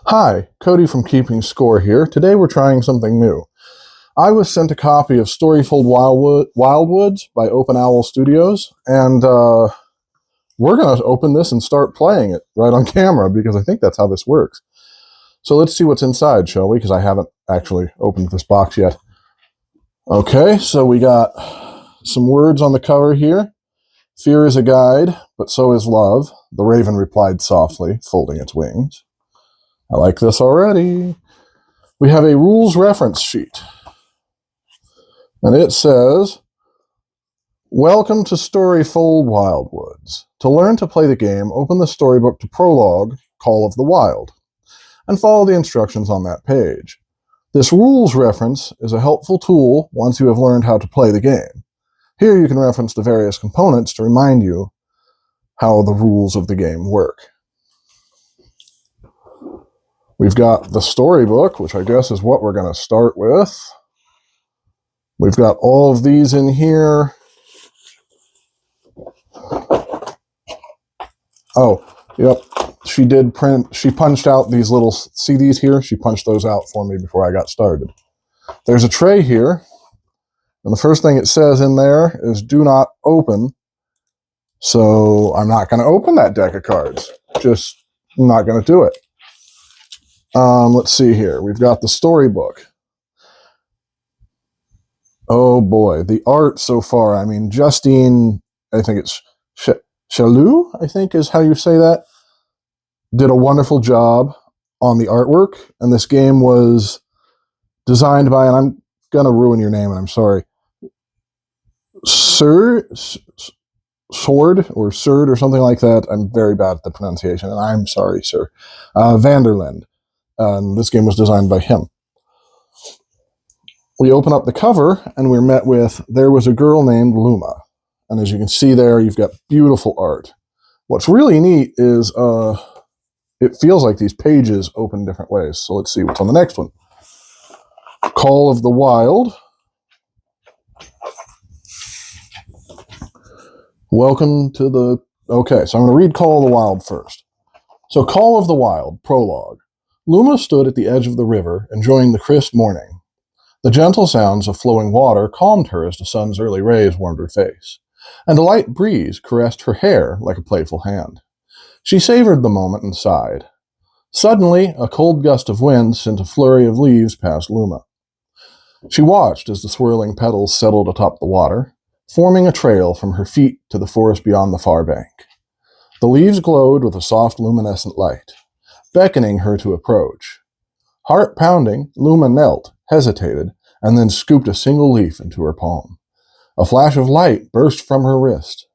Hi, Cody from Keeping Score here. Today we're trying something new. I was sent a copy of Storyfold Wildwoods by Open Owl Studios, and we're going to open this and start playing it right on camera because I think that's how this works. So let's see what's inside, shall we? Because I haven't actually opened this box yet. Okay, so we got some words on the cover here. Fear is a guide, but so is love, the raven replied softly, folding its wings. I like this already. We have a rules reference sheet. And it says, "Welcome to Storyfold Wildwoods. To learn to play the game, open the storybook to Prologue, Call of the Wild, and follow the instructions on that page. This rules reference is a helpful tool once you have learned how to play the game. Here you can reference the various components to remind you how the rules of the game work." We've got the storybook, which I guess is what we're going to start with. We've got all of these in here. Oh, yep. She punched out these little CDs here. She punched those out for me before I got started. There's a tray here. And the first thing it says in there is do not open. So I'm not going to open that deck of cards. Just not going to do it. Let's see here. We've got the storybook. Oh boy, the art so far. I mean, Justine, I think it's Chalou, I think is how you say that, did a wonderful job on the artwork. And this game was designed by, and I'm going to ruin your name, and I'm sorry, Sword or Surd or something like that. I'm very bad at the pronunciation, and I'm sorry, sir. Vanderland. This game was designed by him. We open up the cover, and we're met with, "There was a girl named Luma." And as you can see there, you've got beautiful art. What's really neat is it feels like these pages open different ways. So let's see what's on the next one. Call of the Wild. Welcome to the... Okay, so I'm going to read Call of the Wild first. So Call of the Wild, Prologue. Luma stood at the edge of the river, enjoying the crisp morning. The gentle sounds of flowing water calmed her as the sun's early rays warmed her face, and a light breeze caressed her hair like a playful hand. She savored the moment and sighed. Suddenly, a cold gust of wind sent a flurry of leaves past Luma. She watched as the swirling petals settled atop the water, forming a trail from her feet to the forest beyond the far bank. The leaves glowed with a soft luminescent light, beckoning her to approach. Heart pounding, Luma knelt, hesitated, and then scooped a single leaf into her palm. A flash of light burst from her wrist.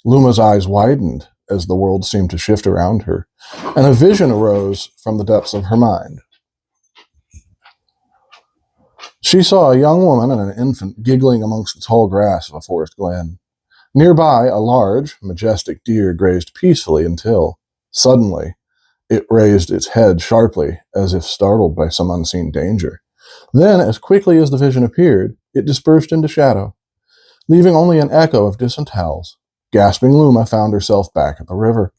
Luma's eyes widened as the world seemed to shift around her, and a vision arose from the depths of her mind. She saw a young woman and an infant giggling amongst the tall grass of a forest glen. Nearby, a large, majestic deer grazed peacefully until, suddenly, it raised its head sharply, as if startled by some unseen danger. Then, as quickly as the vision appeared, it dispersed into shadow, leaving only an echo of distant howls. Gasping, Luma found herself back at the river,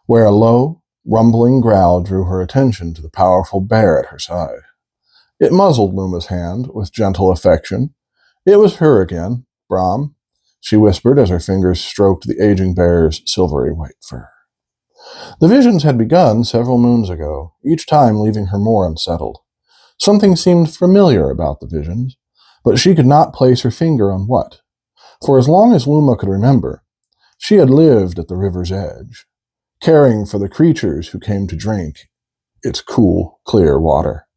where a low, rumbling growl drew her attention to the powerful bear at her side. It muzzled Luma's hand with gentle affection. It was her again, Brahm, she whispered as her fingers stroked the aging bear's silvery white fur. The visions had begun several moons ago, each time leaving her more unsettled. Something seemed familiar about the visions, but she could not place her finger on what. For as long as Luma could remember, she had lived at the river's edge, caring for the creatures who came to drink its cool, clear water.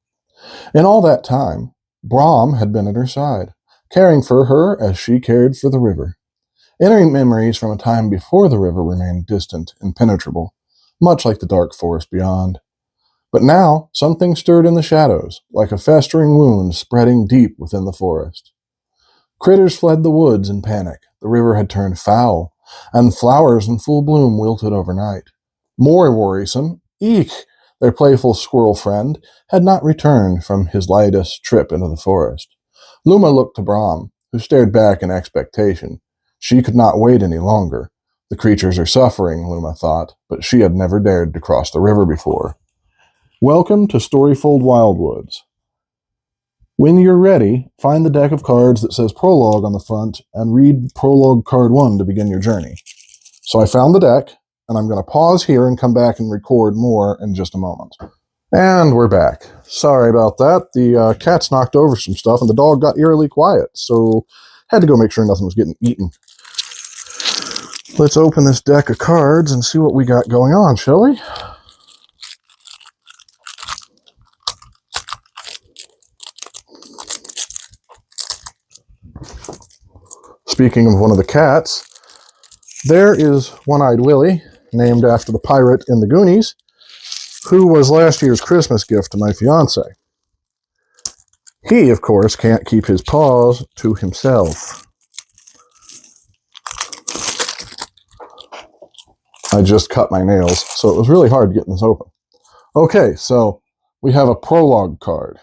In all that time, Brahm had been at her side, caring for her as she cared for the river. Entering memories from a time before the river remained distant, impenetrable, much like the dark forest beyond. But now, something stirred in the shadows, like a festering wound spreading deep within the forest. Critters fled the woods in panic. The river had turned foul, and flowers in full bloom wilted overnight. More worrisome, Eek, their playful squirrel friend, had not returned from his latest trip into the forest. Luma looked to Brahm, who stared back in expectation. She could not wait any longer. The creatures are suffering, Luma thought, but she had never dared to cross the river before. Welcome to Storyfold Wildwoods. When you're ready, find the deck of cards that says Prologue on the front and read Prologue Card 1 to begin your journey. So I found the deck, and I'm going to pause here and come back and record more in just a moment. And we're back. Sorry about that. The cats knocked over some stuff, and the dog got eerily quiet, so had to go make sure nothing was getting eaten. Let's open this deck of cards and see what we got going on, shall we? Speaking of one of the cats, there is One-Eyed Willie, named after the pirate in the Goonies, who was last year's Christmas gift to my fiance. He, of course, can't keep his paws to himself. I just cut my nails, so it was really hard getting this open. Okay, so we have a prologue card.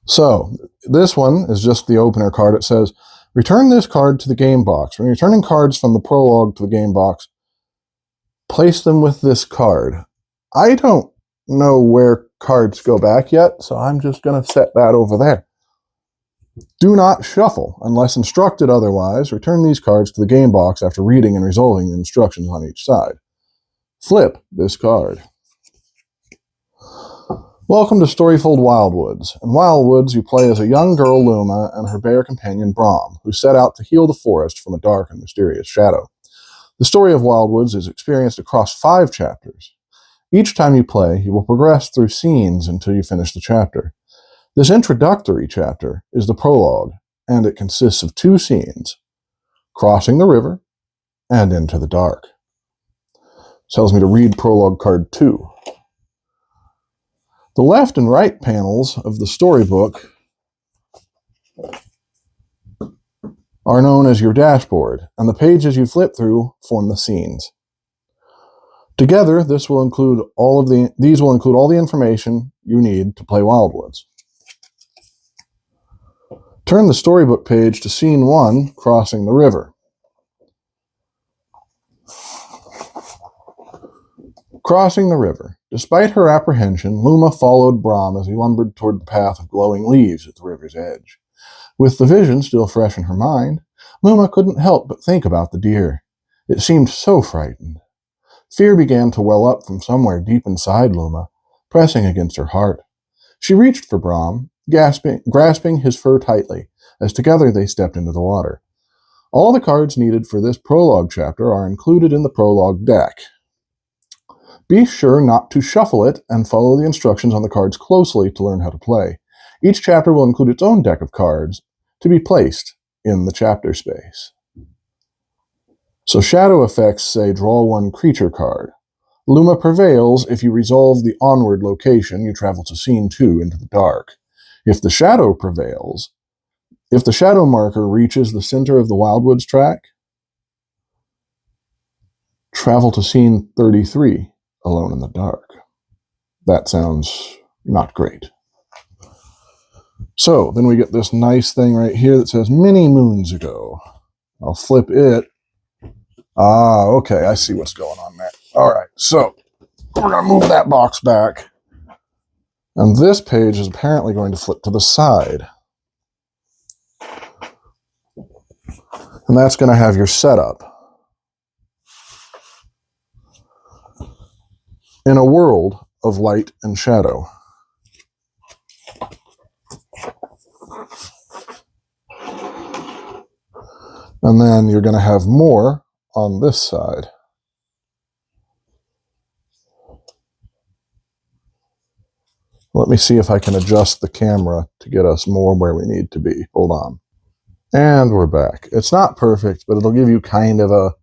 So this one is just the opener card. It says, return this card to the game box. When you're returning cards from the prologue to the game box, place them with this card. I don't know where cards go back yet, so I'm just going to set that over there. Do not shuffle unless instructed otherwise. Return these cards to the game box after reading and resolving the instructions on each side. Flip this card. Welcome to Storyfold Wildwoods. In Wildwoods, you play as a young girl, Luma, and her bear companion, Brom, who set out to heal the forest from a dark and mysterious shadow. The story of Wildwoods is experienced across 5 chapters. Each time you play, you will progress through scenes until you finish the chapter. This introductory chapter is the prologue, and it consists of 2 scenes, crossing the river and into the dark. It tells me to read prologue card 2. The left and right panels of the storybook are known as your dashboard, and the pages you flip through form the scenes. Together, these will include all the information you need to play Wildwoods. Turn the storybook page to Scene 1, Crossing the River. Crossing the river. Despite her apprehension, Luma followed Brom as he lumbered toward the path of glowing leaves at the river's edge. With the vision still fresh in her mind, Luma couldn't help but think about the deer. It seemed so frightened. Fear began to well up from somewhere deep inside Luma, pressing against her heart. She reached for Brom, grasping his fur tightly, as together they stepped into the water. All the cards needed for this prologue chapter are included in the prologue deck. Be sure not to shuffle it and follow the instructions on the cards closely to learn how to play. Each chapter will include its own deck of cards to be placed in the chapter space. So shadow effects say draw 1 creature card. Luma prevails if you resolve the onward location, you travel to Scene 2 into the dark. If the shadow marker reaches the center of the Wildwoods track, travel to Scene 33, Alone in the Dark. That sounds not great. So, then we get this nice thing right here that says many moons ago. I'll flip it. Ah, okay, I see what's going on there. All right, so we're going to move that box back. And this page is apparently going to flip to the side. And that's going to have your setup. In a world of light and shadow. And then you're going to have more on this side. Let me see if I can adjust the camera to get us more where we need to be. Hold on. And we're back. It's not perfect, but it'll give you kind of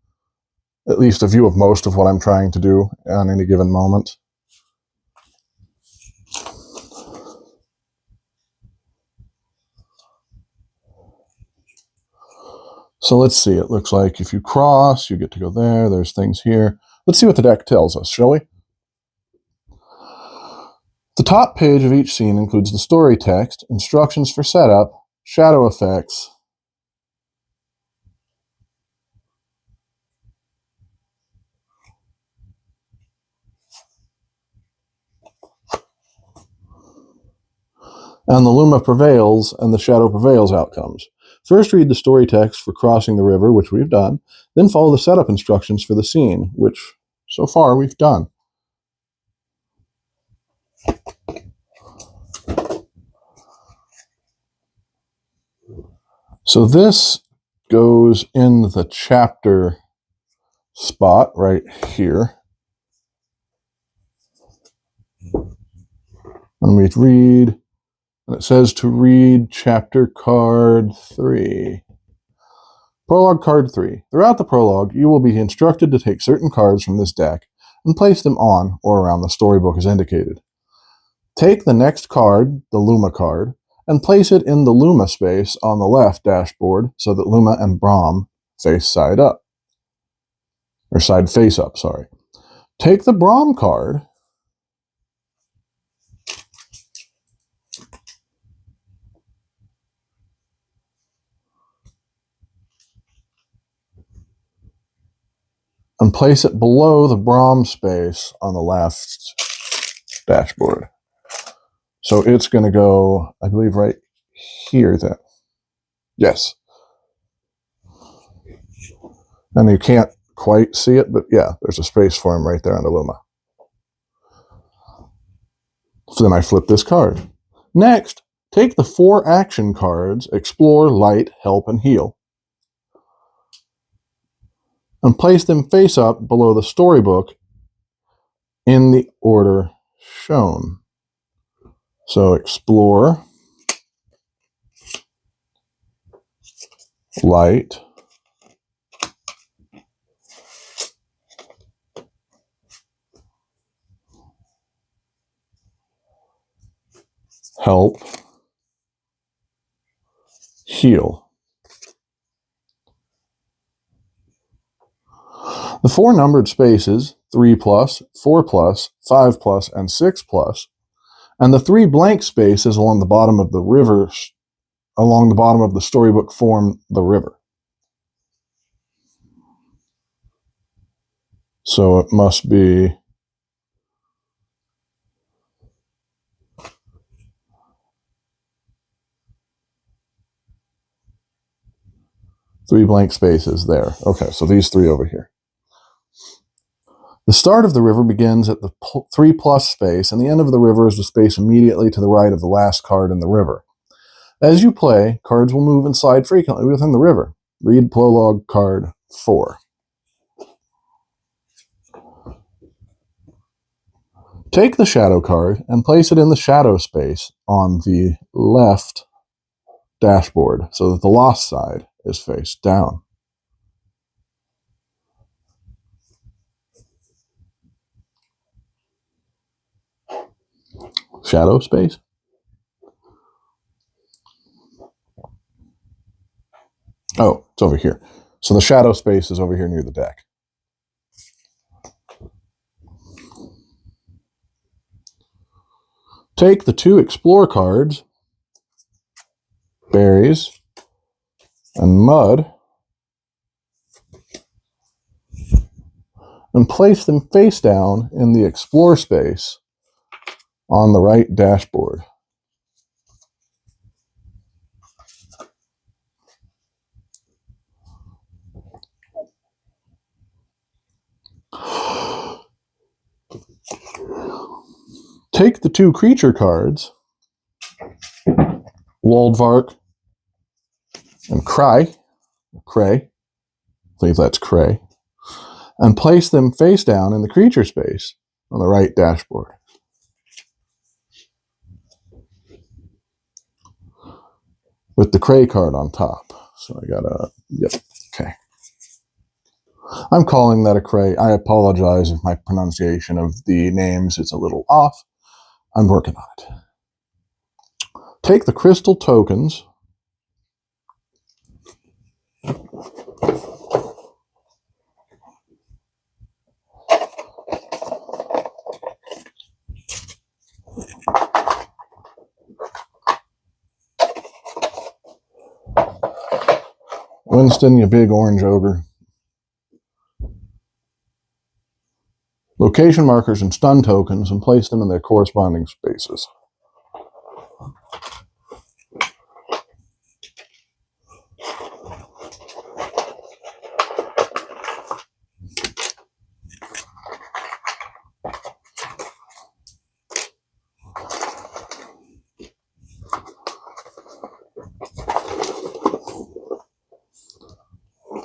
at least a view of most of what I'm trying to do on any given moment. So let's see. It looks like if you cross, you get to go there. There's things here. Let's see what the deck tells us, shall we? The top page of each scene includes the story text, instructions for setup, shadow effects, and the Luma prevails and the shadow prevails outcomes. First, read the story text for crossing the river, which we've done, then follow the setup instructions for the scene, which so far we've done. So this goes in the chapter spot right here. And we read, and it says to read chapter card 3. Prologue card 3. Throughout the prologue, you will be instructed to take certain cards from this deck and place them on or around the storybook as indicated. Take the next card, the Luma card, and place it in the Luma space on the left dashboard so that Luma and Brahm face side up. Or side face up, sorry. Take the Brahm card and place it below the Brahm space on the left dashboard. So it's going to go, I believe, right here then. Yes. And you can't quite see it, but yeah, there's a space for him right there on the Luma. So then I flip this card. Next, take the 4 action cards, Explore, Light, Help, and Heal, and place them face up below the storybook in the order shown. So Explore, Light, Help, Heal. The 4 numbered spaces, 3+, 4+, 5+, and 6+, and the 3 blank spaces along the bottom of the river, along the bottom of the storybook form the river. So it must be three blank spaces there. Okay, so these 3 over here. The start of the river begins at the 3+ space, and the end of the river is the space immediately to the right of the last card in the river. As you play, cards will move and slide frequently within the river. Read prologue card 4. Take the shadow card and place it in the shadow space on the left dashboard so that the lost side is face down. Shadow space? Oh, it's over here. So the shadow space is over here near the deck. Take the 2 Explore cards, Berries, and Mud, and place them face down in the Explore space on the right dashboard. Take the 2 creature cards, Woldvark and Cray, I believe that's Cray, and place them face down in the creature space on the right dashboard. With the Cray card on top. So I gotta, yep, okay. I'm calling that a Cray. I apologize if my pronunciation of the names is a little off. I'm working on it. Take the crystal tokens, Winston, you big orange ogre. Location markers and stun tokens and place them in their corresponding spaces.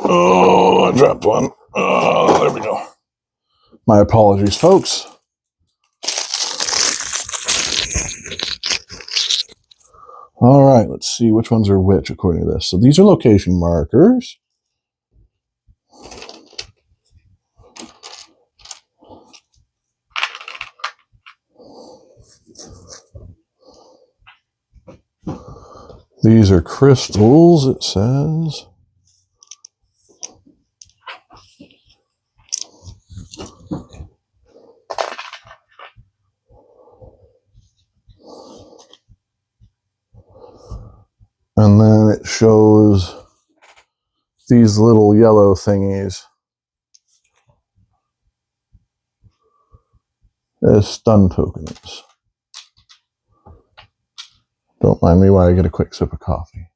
Oh, I dropped one. Oh, there we go. My apologies, folks. All right, let's see which ones are which according to this. So these are location markers. These are crystals, it says. And then it shows these little yellow thingies as stun tokens. Don't mind me while I get a quick sip of coffee.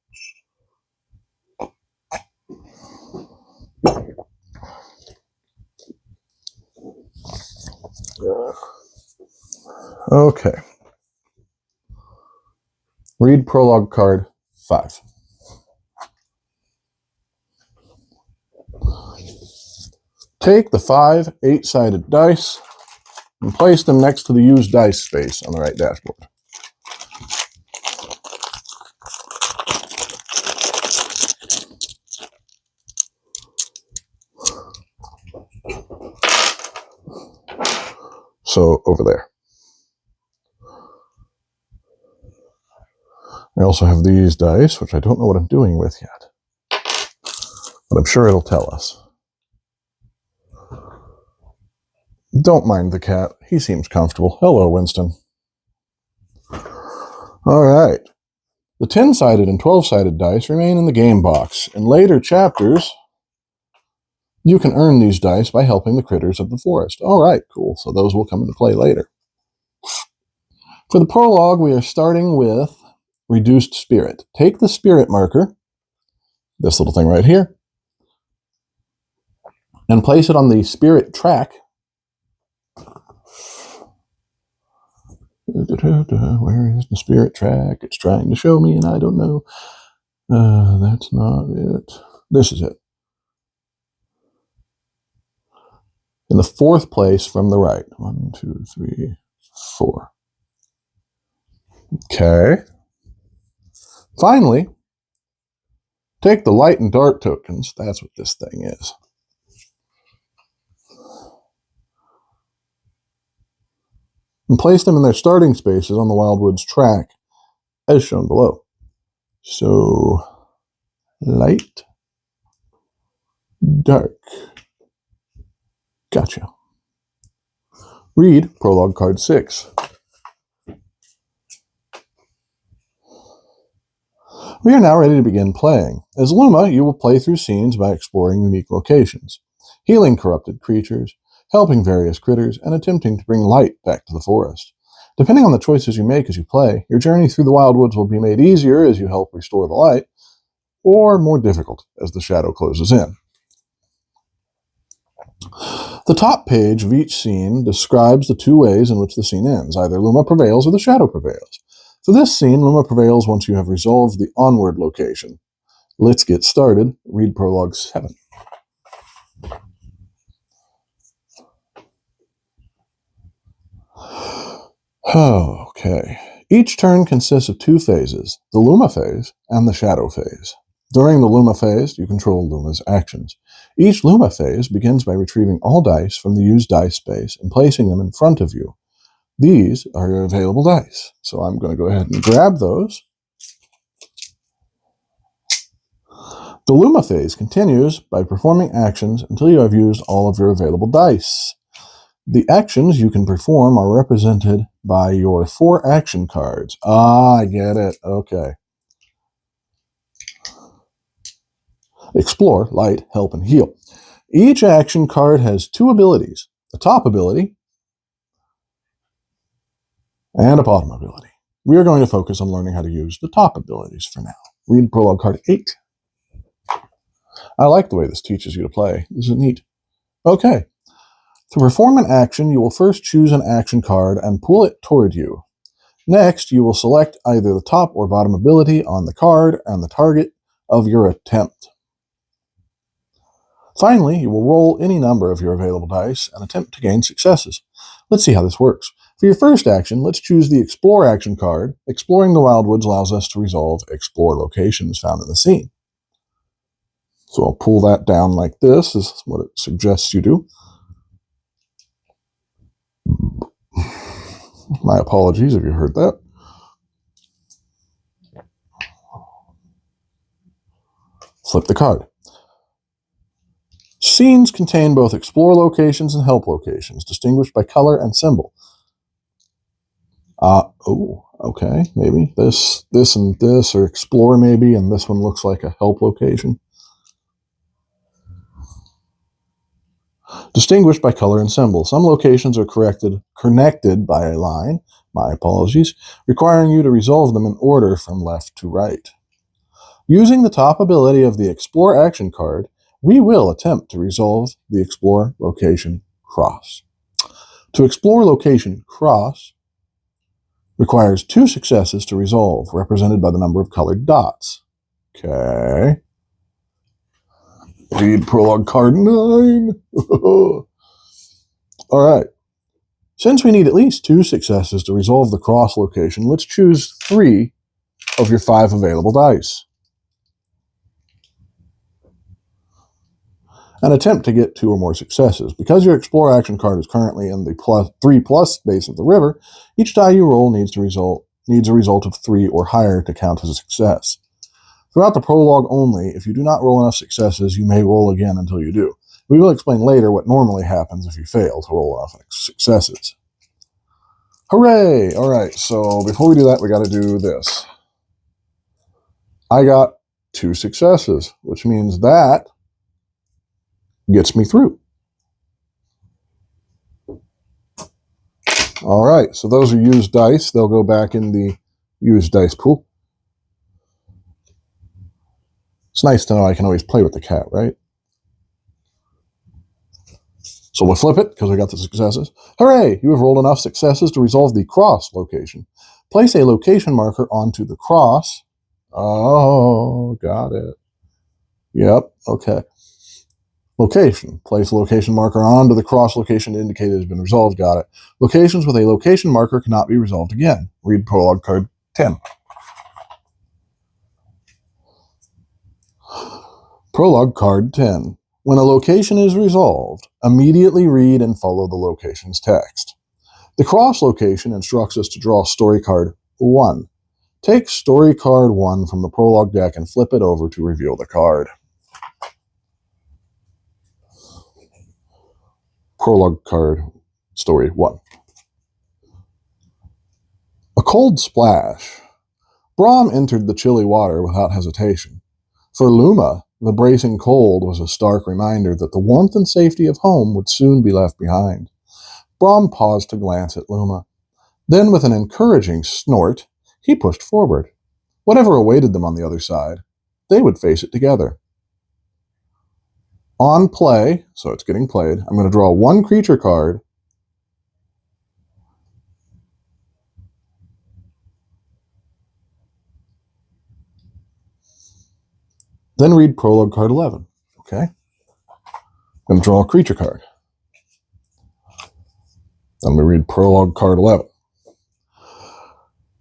Okay. Read prologue card 5. Take the 5 8-sided dice and place them next to the used dice space on the right dashboard. So over there. I also have these dice, which I don't know what I'm doing with yet, but I'm sure it'll tell us. Don't mind the cat. He seems comfortable. Hello, Winston. All right. The 10-sided and 12-sided dice remain in the game box. In later chapters, you can earn these dice by helping the critters of the forest. All right, cool. So those will come into play later. For the prologue, we are starting with Reduced Spirit. Take the spirit marker, this little thing right here, and place it on the spirit track. Where is the spirit track? It's trying to show me, and I don't know. That's not it. This is it. In the 4th place from the right. 1, 2, 3, 4. Okay. Finally, take the light and dark tokens. That's what this thing is. And place them in their starting spaces on the Wildwoods track, as shown below. So, light, dark. Gotcha. Read prologue card 6. We are now ready to begin playing. As Luma, you will play through scenes by exploring unique locations, healing corrupted creatures, helping various critters, and attempting to bring light back to the forest. Depending on the choices you make as you play, your journey through the Wildwoods will be made easier as you help restore the light, or more difficult as the shadow closes in. The top page of each scene describes the 2 ways in which the scene ends. Either Luma prevails or the shadow prevails. For this scene, Luma prevails once you have resolved the onward location. Let's get started. Read prologue 7. Okay. Each turn consists of 2 phases, the Luma phase and the shadow phase. During the Luma phase, you control Luma's actions. Each Luma phase begins by retrieving all dice from the used dice space and placing them in front of you. These are your available dice. So I'm going to go ahead and grab those. The Luma phase continues by performing actions until you have used all of your available dice. The actions you can perform are represented by your 4 action cards. Ah, I get it. Okay. Explore, light, help, and heal. Each action card has 2 abilities, a top ability and a bottom ability. We are going to focus on learning how to use the top abilities for now. Read prologue card 8. I like the way this teaches you to play. This is neat. Okay. To perform an action, you will first choose an action card and pull it toward you. Next, you will select either the top or bottom ability on the card and the target of your attempt. Finally, you will roll any number of your available dice and attempt to gain successes. Let's see how this works. For your first action, let's choose the Explore action card. Exploring the Wildwoods allows us to resolve explore locations found in the scene. So I'll pull that down like this, is what it suggests you do. My apologies if you heard that. Flip the card. Scenes contain both explore locations and help locations, distinguished by color and symbol. Okay, maybe this, and this, or explore maybe, and this one looks like a help location. Distinguished by color and symbol. Some locations are connected by a line, my apologies, requiring you to resolve them in order from left to right. Using the top ability of the Explore action card, we will attempt to resolve the Explore location cross. To explore location cross requires 2 successes to resolve, represented by the number of colored dots. Okay. Read prologue card 9. All right. Since we need at least 2 successes to resolve the cross location, let's choose 3 of your 5 available dice and attempt to get 2 or more successes. Because your Explore action card is currently in the +3+ space of the river, each die you roll needs a result of 3 or higher to count as a success. Throughout the prologue only, if you do not roll enough successes, you may roll again until you do. We will explain later what normally happens if you fail to roll enough successes. Hooray! All right, so before we do that, we got to do this. I got 2 successes, which means that gets me through. All right, so those are used dice. They'll go back in the used dice pool. It's nice to know I can always play with the cat, right? So we'll flip it because we got the successes. Hooray! You have rolled enough successes to resolve the cross location. Place a location marker onto the cross. Oh, got it. Yep, okay. Location. Place a location marker onto the cross location indicated has been resolved. Got it. Locations with a location marker cannot be resolved again. Read prologue card 10. Prologue card 10. When a location is resolved, immediately read and follow the location's text. The cross location instructs us to draw story card 1. Take story card 1 from the prologue deck and flip it over to reveal the card. Prologue card, story 1. A cold splash. Brahm entered the chilly water without hesitation. For Luma, the bracing cold was a stark reminder that the warmth and safety of home would soon be left behind. Brahm paused to glance at Luma. Then, with an encouraging snort, he pushed forward. Whatever awaited them on the other side, they would face it together. On play, so it's getting played, I'm going to draw 1 creature card. Then read prologue card 11. Okay? I'm going to draw a creature card. I'm going to read prologue card 11.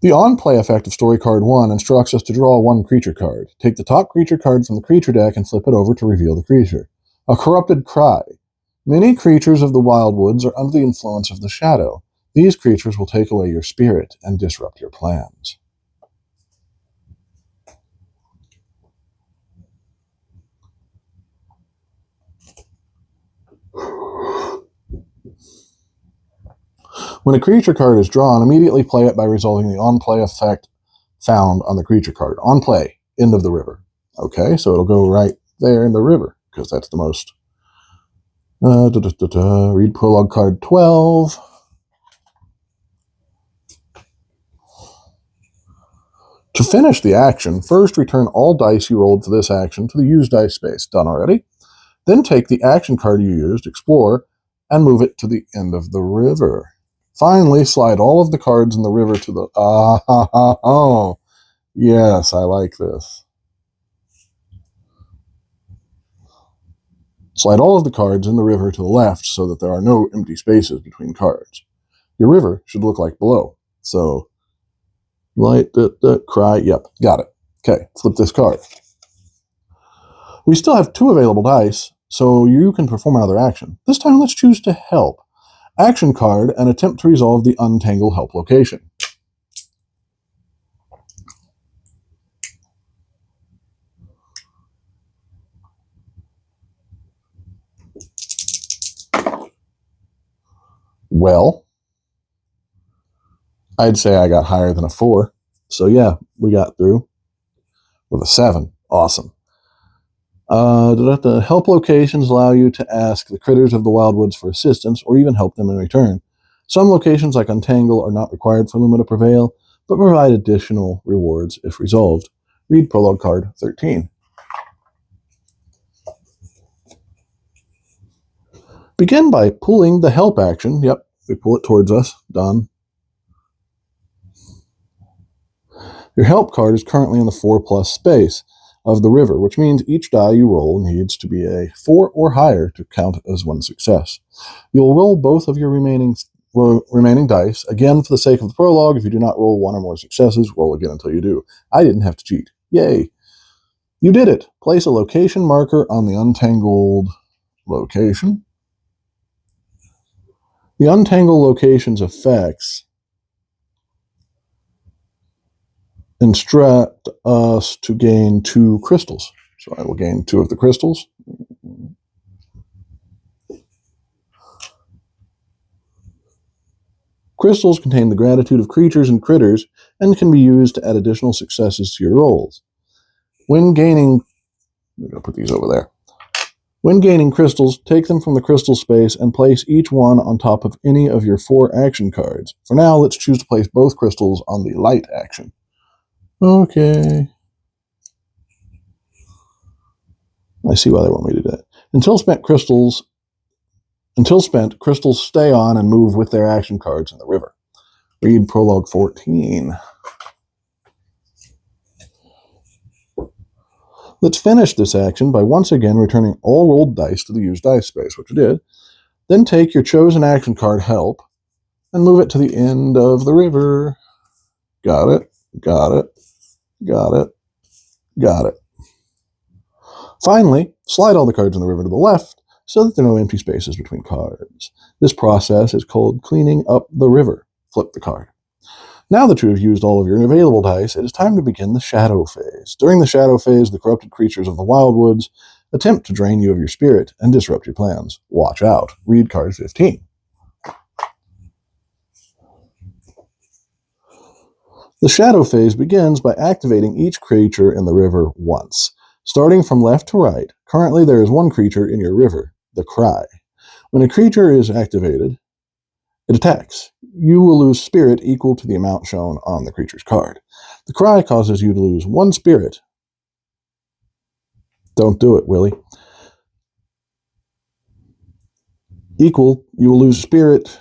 The on-play effect of story card 1 instructs us to draw 1 creature card. Take the top creature card from the creature deck and flip it over to reveal the creature. A corrupted cry. Many creatures of the Wildwoods are under the influence of the shadow. These creatures will take away your spirit and disrupt your plans. When a creature card is drawn, immediately play it by resolving the on-play effect found on the creature card. On play, end of the river. Okay, so it'll go right there in the river, because that's the most. Read prologue card 12. To finish the action, first return all dice you rolled for this action to the used dice space. Done already? Then take the action card you used, Explore, and move it to the end of the river. Finally, slide all of the cards in the river to the... Oh, yes, I like this. Slide all of the cards in the river to the left so that there are no empty spaces between cards. Your river should look like below. So, light, cry, yep, got it. Okay, flip this card. We still have 2 available dice, so you can perform another action. This time let's choose to help. Action card and attempt to resolve the untangle help location. Well, I'd say I got higher than a 4. So yeah, we got through with a 7. Awesome. The help locations allow you to ask the critters of the Wildwoods for assistance or even help them in return. Some locations, like Untangle, are not required for Luma to prevail, but provide additional rewards if resolved. Read Prologue card 13. Begin by pulling the help action. Yep, we pull it towards us. Done. Your help card is currently in the 4+ space of the river, which means each die you roll needs to be a 4 or higher to count as one success. You'll roll both of your remaining dice. Again, for the sake of the prologue, if you do not roll 1 or more successes, roll again until you do. I didn't have to cheat. Yay! You did it! Place a location marker on the untangled location. The untangled location's effects instruct us to gain 2 crystals. So I will gain 2 of the crystals. Crystals contain the gratitude of creatures and critters and can be used to add additional successes to your rolls. When gaining, I'm going to put these over there. When gaining crystals, take them from the crystal space and place each one on top of any of your 4 action cards. For now, let's choose to place both crystals on the light action. Okay. I see why they want me to do that. Until spent, crystals stay on and move with their action cards in the river. Read Prologue 14. Let's finish this action by once again returning all rolled dice to the used dice space, which we did. Then take your chosen action card, Help, and move it to the end of the river. Got it, got it, got it, got it. Finally, slide all the cards in the river to the left so that there are no empty spaces between cards. This process is called cleaning up the river. Flip the card. Now that you have used all of your available dice, it is time to begin the shadow phase. During the shadow phase, the corrupted creatures of the Wildwoods attempt to drain you of your spirit and disrupt your plans. Watch out. Read card 15. The shadow phase begins by activating each creature in the river once. Starting from left to right, currently there is 1 creature in your river, the Cry. When a creature is activated, it attacks. You will lose spirit equal to the amount shown on the creature's card. The Cry causes you to lose 1 spirit. Don't do it, Willie. You will lose spirit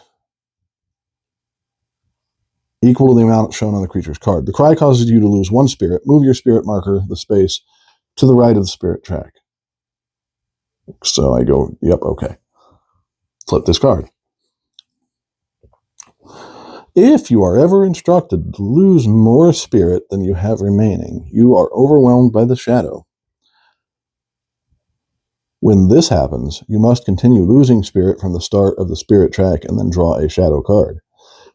equal to the amount shown on the creature's card. The Cry causes you to lose 1 spirit. Move your spirit marker, the space, to the right of the spirit track. So I go, yep, okay. Flip this card. If you are ever instructed to lose more spirit than you have remaining, you are overwhelmed by the shadow. When this happens, you must continue losing spirit from the start of the spirit track and then draw a shadow card.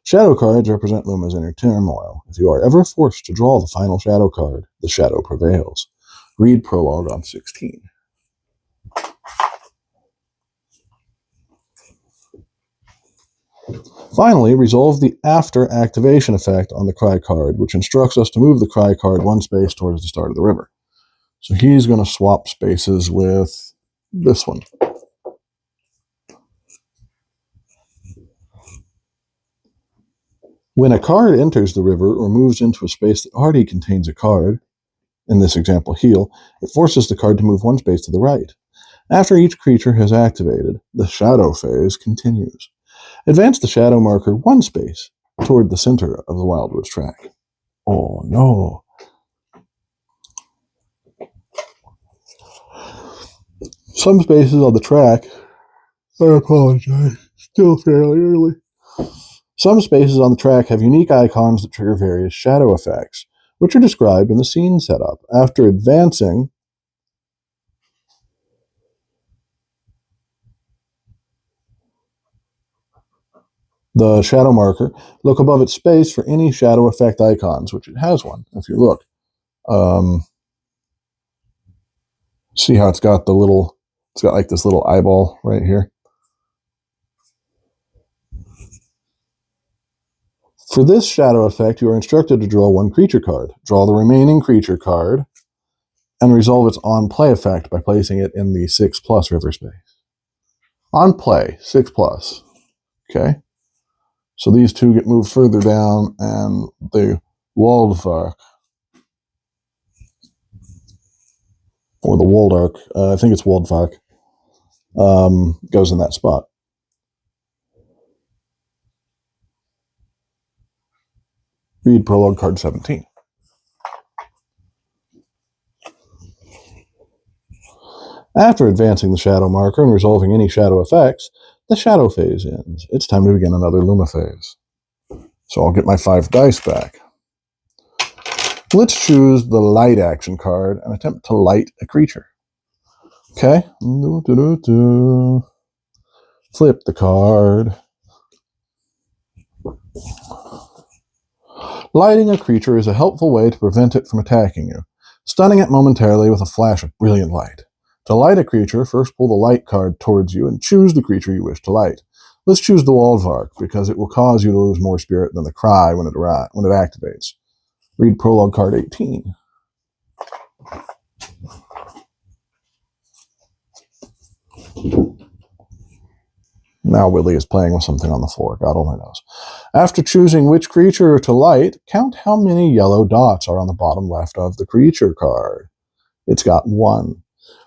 Shadow cards represent Luma's inner turmoil. If you are ever forced to draw the final shadow card, the shadow prevails. Read Prologue on 16. Finally, resolve the after activation effect on the Cry card, which instructs us to move the Cry card 1 space towards the start of the river. So he's going to swap spaces with this one. When a card enters the river or moves into a space that already contains a card, in this example heal, it forces the card to move 1 space to the right. After each creature has activated, the shadow phase continues. Advance the shadow marker 1 space toward the center of the Wildwoods track. Oh no. Some spaces on the track, I apologize, still fairly early. Some spaces on the track have unique icons that trigger various shadow effects, which are described in the scene setup. After advancing the shadow marker, look above its space for any shadow effect icons, which it has one, if you look. See how it's got like this little eyeball right here? For this shadow effect, you are instructed to draw one creature card. Draw the remaining creature card and resolve its on-play effect by placing it in the 6+ river space. On play, 6+. Okay? So these two get moved further down, and the Waldvark, or the Waldark, I think it's Waldvark, goes in that spot. Read Prologue card 17. After advancing the shadow marker and resolving any shadow effects, the shadow phase ends. It's time to begin another Luma phase. So I'll get my 5 dice back. Let's choose the light action card and attempt to light a creature. Okay. Flip the card. Lighting a creature is a helpful way to prevent it from attacking you, stunning it momentarily with a flash of brilliant light. To light a creature, first pull the light card towards you and choose the creature you wish to light. Let's choose the Waldvark, because it will cause you to lose more spirit than the Cry when it activates. Read Prologue card 18. Now Willie is playing with something on the floor, God only knows. After choosing which creature to light, count how many yellow dots are on the bottom left of the creature card. It's got 1.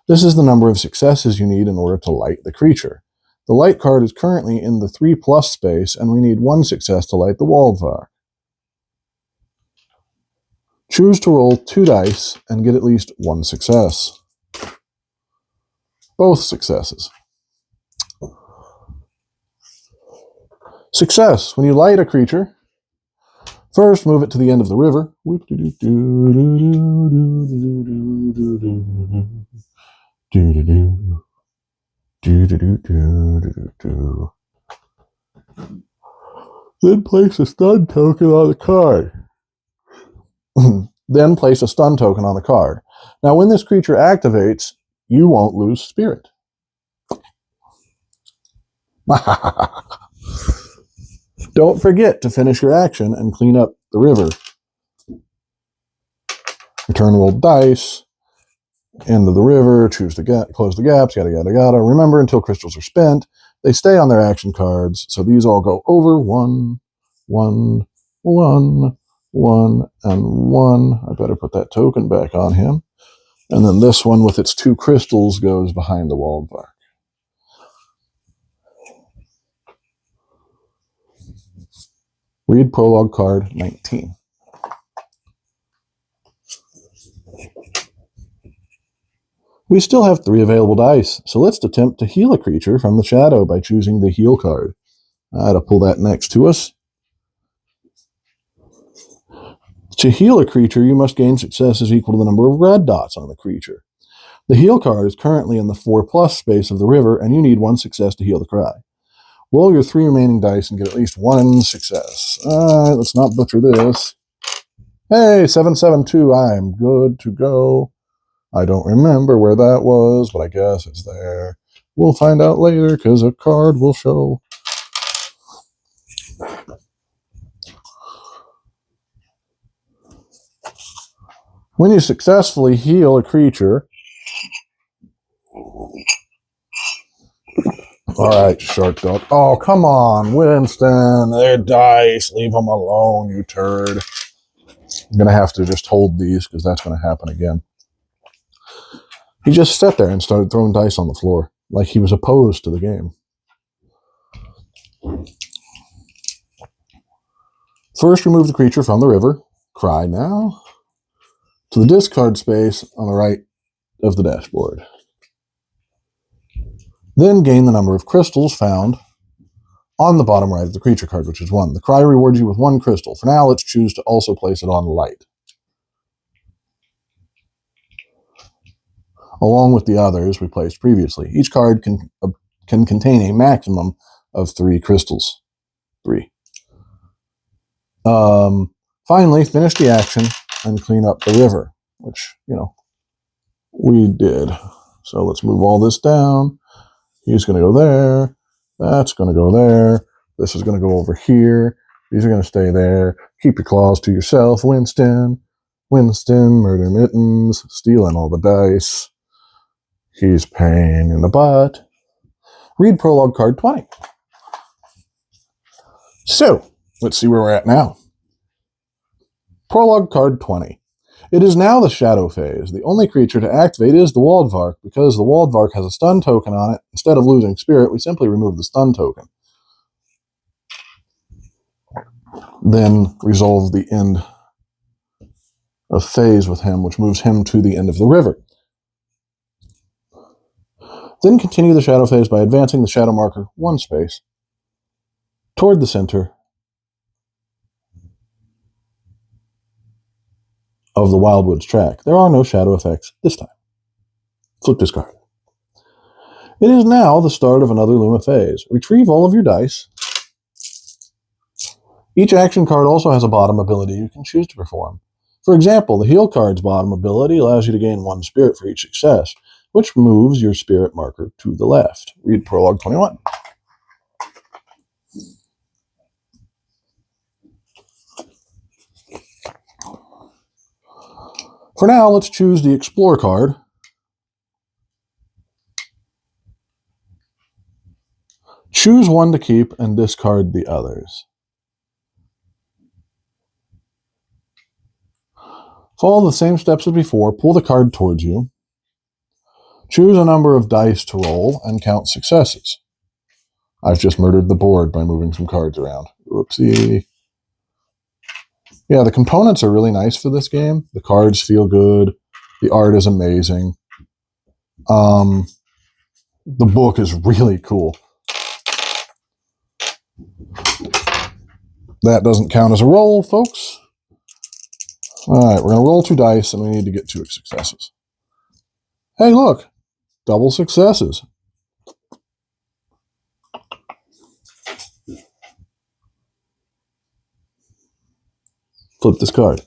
This is the number of successes you need in order to light the creature. The light card is currently in the 3+ space, and we need 1 success to light the Waldvark. Choose to roll 2 dice and get at least 1 success. Both successes. Success. When you light a creature, first move it to the end of the river. Then place a stun token on the card. Then place a stun token on the card. Now, when this creature activates, you won't lose spirit. Don't forget to finish your action and clean up the river. Return rolled dice. End of the river. Choose the close the gaps. Yada yada yada. Remember, until crystals are spent, they stay on their action cards. So these all go over 1, 1, 1, 1, and 1. I better put that token back on him. And then this one with its 2 crystals goes behind the Waldvark. Read Prologue card 19. We still have 3 available dice, so let's attempt to heal a creature from the shadow by choosing the heal card. I had to pull that next to us. To heal a creature, you must gain successes equal to the number of red dots on the creature. The heal card is currently in the 4+ space of the river, and you need 1 success to heal the Cry. Roll your 3 remaining dice and get at least 1 success. Alright, let's not butcher this. Hey, 772, I'm good to go. I don't remember where that was, but I guess it's there. We'll find out later, because a card will show. When you successfully heal a creature... Alright, shark dog. Oh, come on, Winston. They're dice. Leave them alone, you turd. I'm going to have to just hold these, because that's going to happen again. He just sat there and started throwing dice on the floor, like he was opposed to the game. First, remove the creature from the river. Cry now. To the discard space on the right of the dashboard. Then gain the number of crystals found on the bottom right of the creature card, which is 1. The cry rewards you with 1 crystal. For now, let's choose to also place it on light, along with the others we placed previously. Each card can contain a maximum of 3 crystals. 3. Finally, finish the action and clean up the river, which, we did. So let's move all this down. He's going to go there. That's going to go there. This is going to go over here. These are going to stay there. Keep your claws to yourself, Winston. Winston, murder mittens, stealing all the dice. He's pain in the butt. Read prologue card 20. So, let's see where we're at now. Prologue card 20. It is now the shadow phase. The only creature to activate is the Waldvark. Because the Waldvark has a stun token on it, instead of losing spirit, we simply remove the stun token. Then resolve the end of phase with him, which moves him to the end of the river. Then continue the shadow phase by advancing the shadow marker 1 space toward the center of the Wildwoods track. There are no shadow effects this time. Flip this card. It is now the start of another Luma phase. Retrieve all of your dice. Each action card also has a bottom ability you can choose to perform. For example, the heal card's bottom ability allows you to gain 1 spirit for each success, which moves your spirit marker to the left. Read Prologue 21. For now, let's choose the Explore card. Choose 1 to keep and discard the others. Follow the same steps as before. Pull the card towards you. Choose a number of dice to roll and count successes. I've just murdered the board by moving some cards around. Oopsie. Yeah, the components are really nice for this game. The cards feel good. The art is amazing. The book is really cool. That doesn't count as a roll, folks. All right, we're going to roll 2 dice, and we need to get 2 successes. Hey, look. Double successes. Flip this card.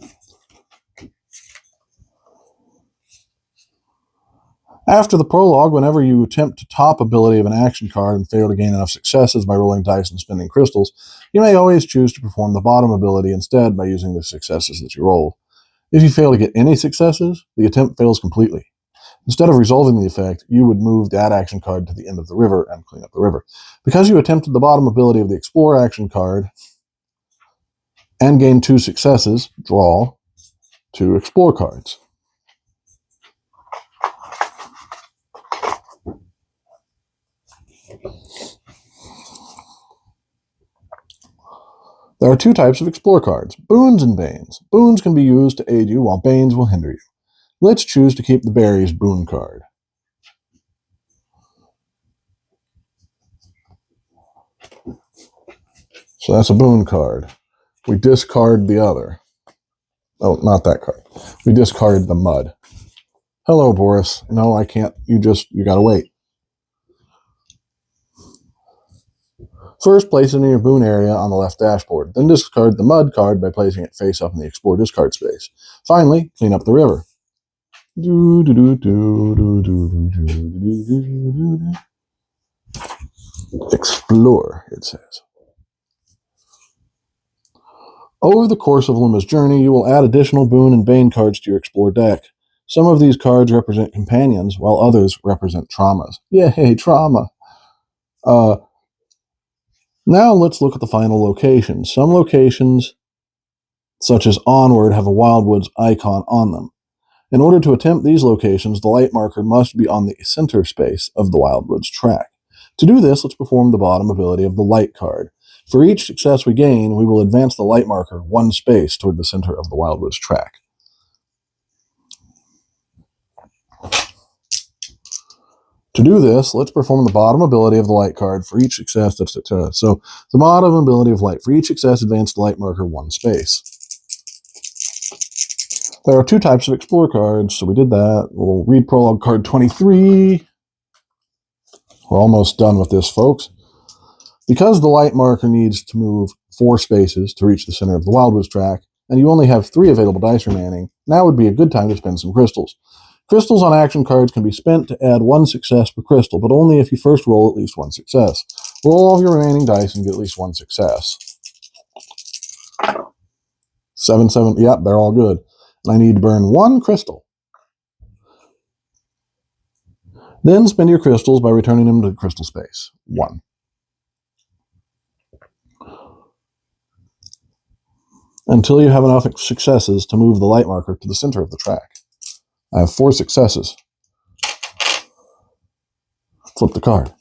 After the prologue, whenever you attempt to top ability of an action card and fail to gain enough successes by rolling dice and spending crystals, you may always choose to perform the bottom ability instead by using the successes that you rolled. If you fail to get any successes, the attempt fails completely. Instead of resolving the effect, you would move that action card to the end of the river and clean up the river. Because you attempted the bottom ability of the Explore action card and gained 2 successes, draw 2 Explore cards. There are 2 types of Explore cards, Boons and Banes. Boons can be used to aid you, while Banes will hinder you. Let's choose to keep the Berries Boon card. So that's a Boon card. We discard the other. Oh, not that card. We discard the Mud. Hello, Boris. No, I can't. You gotta wait. First, place it in your Boon area on the left dashboard. Then discard the Mud card by placing it face up in the Explore discard space. Finally, clean up the river. Explore, it says. Over the course of Luma's journey, you will add additional Boon and Bane cards to your Explore deck. Some of these cards represent companions, while others represent traumas. Yay, trauma! Now let's look at the final locations. Some locations, such as Onward, have a Wildwoods icon on them. In order to attempt these locations, the light marker must be on the center space of the Wildwoods track. To do this, let's perform the bottom ability of the light card. For each success we gain, we will advance the light marker 1 space toward the center of the Wildwoods track. To do this, let's perform the bottom ability of the light card for each success. So the bottom ability of light. For each success, advance the light marker 1 space. There are 2 types of explore cards, so we did that. We'll read prologue card 23. We're almost done with this, folks. Because the light marker needs to move 4 spaces to reach the center of the Wildwoods track, and you only have 3 available dice remaining, now would be a good time to spend some crystals. Crystals on action cards can be spent to add 1 success per crystal, but only if you first roll at least 1 success. Roll all of your remaining dice and get at least 1 success. 7, 7, yep, they're all good. And I need to burn 1 crystal. Then spend your crystals by returning them to the crystal space. 1. Until you have enough successes to move the light marker to the center of the track. I have 4 successes. Flip the card.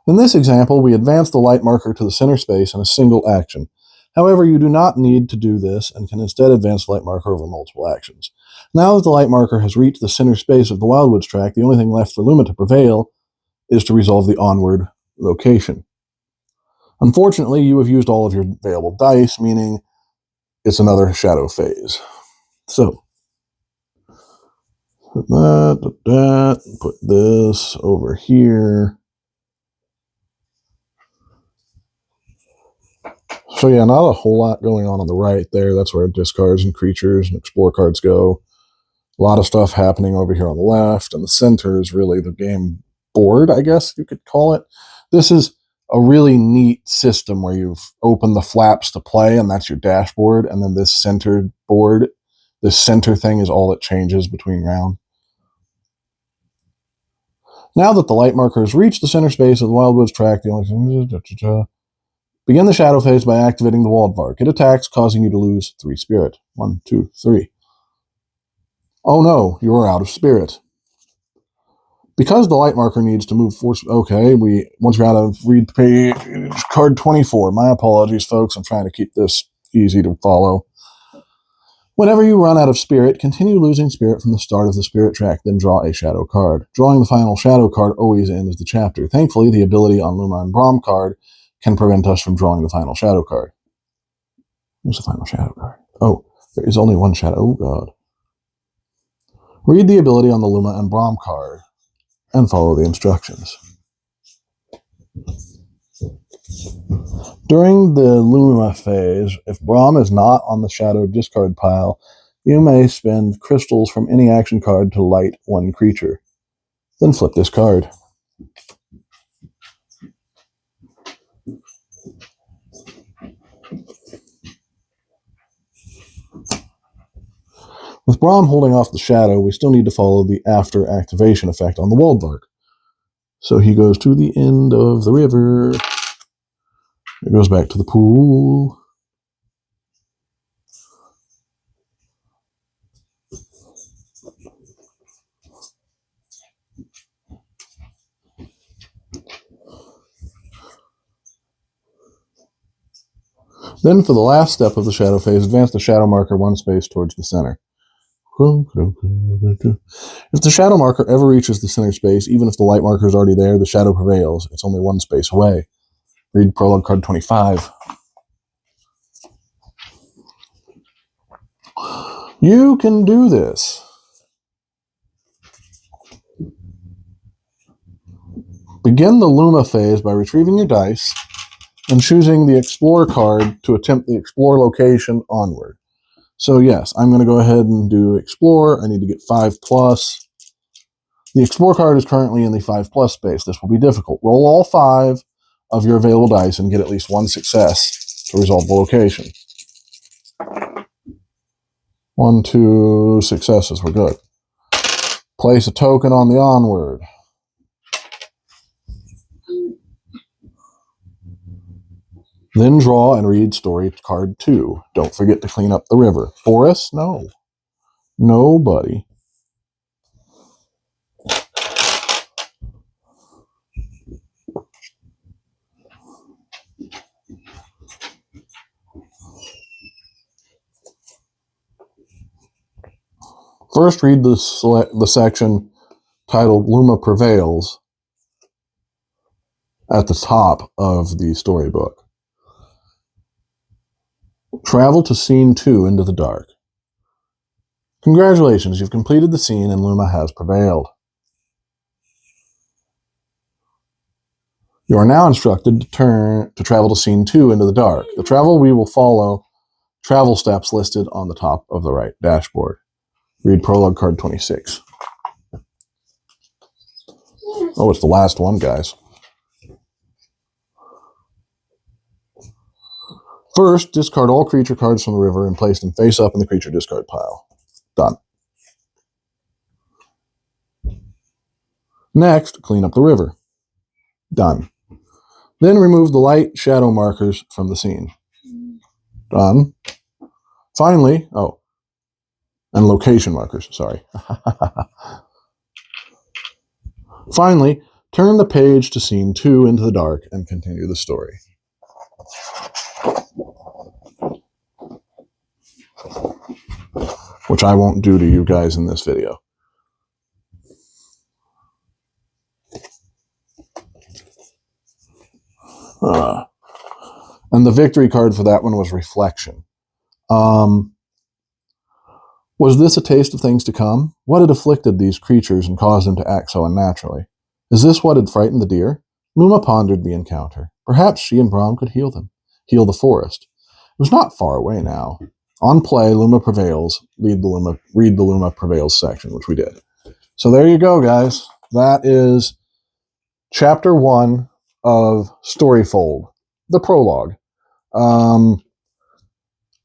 In this example, we advance the light marker to the center space in a single action. However, you do not need to do this and can instead advance the light marker over multiple actions. Now that the light marker has reached the center space of the Wildwoods track, the only thing left for Luma to prevail is to resolve the onward location. Unfortunately, you have used all of your available dice, meaning it's another shadow phase. So, put that, put this over here. So yeah, not a whole lot going on the right there. That's where discards and creatures and explore cards go. A lot of stuff happening over here on the left, and the center is really the game board, I guess you could call it. This is a really neat system where you've opened the flaps to play, and that's your dashboard, and then this centered board, this center thing is all that changes between round. Now that the light marker has reached the center space of the Wildwoods track, the only thing begin the shadow phase by activating the Waldvark. It attacks, causing you to lose 3 spirit. 1, 2, 3. Oh no, you are out of spirit. Because the light marker needs to move 4... Okay, once you're out of read page, card 24. My apologies, folks. I'm trying to keep this easy to follow. Whenever you run out of spirit, continue losing spirit from the start of the spirit track, then draw a shadow card. Drawing the final shadow card always ends the chapter. Thankfully, the ability on Luma and Braum card can prevent us from drawing the final shadow card. Where's the final shadow card? Oh, there is only 1 shadow. Oh, God. Read the ability on the Luma and Braum card and follow the instructions. During the Luma phase, if Braum is not on the shadow discard pile, you may spend crystals from any action card to light 1 creature. Then flip this card. With Braum holding off the shadow, we still need to follow the after activation effect on the Waldvark. So he goes to the end of the river. It goes back to the pool. Then for the last step of the shadow phase, advance the shadow marker 1 space towards the center. If the shadow marker ever reaches the center space, even if the light marker is already there, the shadow prevails. It's only 1 space away. Read prologue card 25. You can do this. Begin the Luma phase by retrieving your dice and choosing the Explore card to attempt the Explore location onward. So yes, I'm going to go ahead and do Explore. I need to get 5+. The Explore card is currently in the 5+ space. This will be difficult. Roll all 5 of your available dice and get at least 1 success to resolve the location. 1, 2 successes. We're good. Place a token on the onward. Then draw and read story card 2. Don't forget to clean up the river. Boris? No. Nobody. First, read the section titled Luma Prevails at the top of the storybook. Travel to Scene 2 into the dark. Congratulations, you've completed the scene and Luma has prevailed. You are now instructed to travel to Scene 2 into the dark. The travel we will follow travel steps listed on the top of the right dashboard. Read Prologue card 26. Oh, it's the last one, guys. First, discard all creature cards from the river and place them face up in the creature discard pile. Done. Next, clean up the river. Done. Then remove the light shadow markers from the scene. Done. Finally, and location markers, sorry. Finally, turn the page to Scene 2 into the dark and continue the story. Which I won't do to you guys in this video. And the victory card for that one was Reflection. Was this a taste of things to come? What had afflicted these creatures and caused them to act so unnaturally? Is this what had frightened the deer? Luma pondered the encounter. Perhaps she and Brahm could heal them, heal the forest. It was not far away now. On play, Luma Prevails. Read the Luma Prevails section, which we did. So there you go, guys. That is Chapter 1 of Storyfold, the prologue.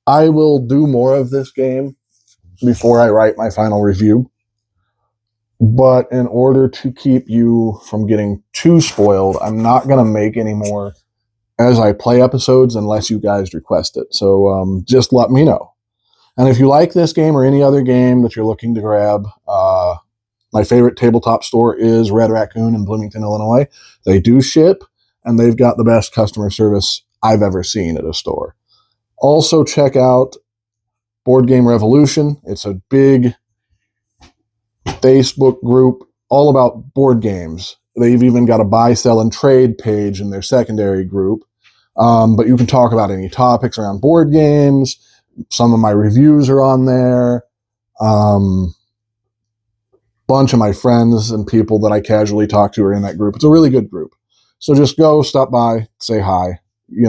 I will do more of this game before I write my final review. But in order to keep you from getting too spoiled, I'm not going to make any more as I play episodes unless you guys request it. So just let me know. And if you like this game or any other game that you're looking to grab, my favorite tabletop store is Red Raccoon in Bloomington, Illinois. They do ship, and they've got the best customer service I've ever seen at a store. Also, check out Board Game Revolution. It's a big Facebook group all about board games. They've even got a buy, sell, and trade page in their secondary group. But you can talk about any topics around board games. Some of my reviews are on there. Bunch of my friends and people that I casually talk to are in that group. It's a really good group. So just go, stop by, say hi,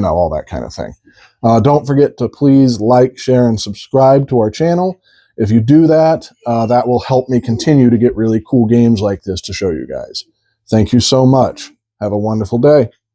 all that kind of thing. Don't forget to please like, share, and subscribe to our channel. If you do that, that will help me continue to get really cool games like this to show you guys. Thank you so much. Have a wonderful day.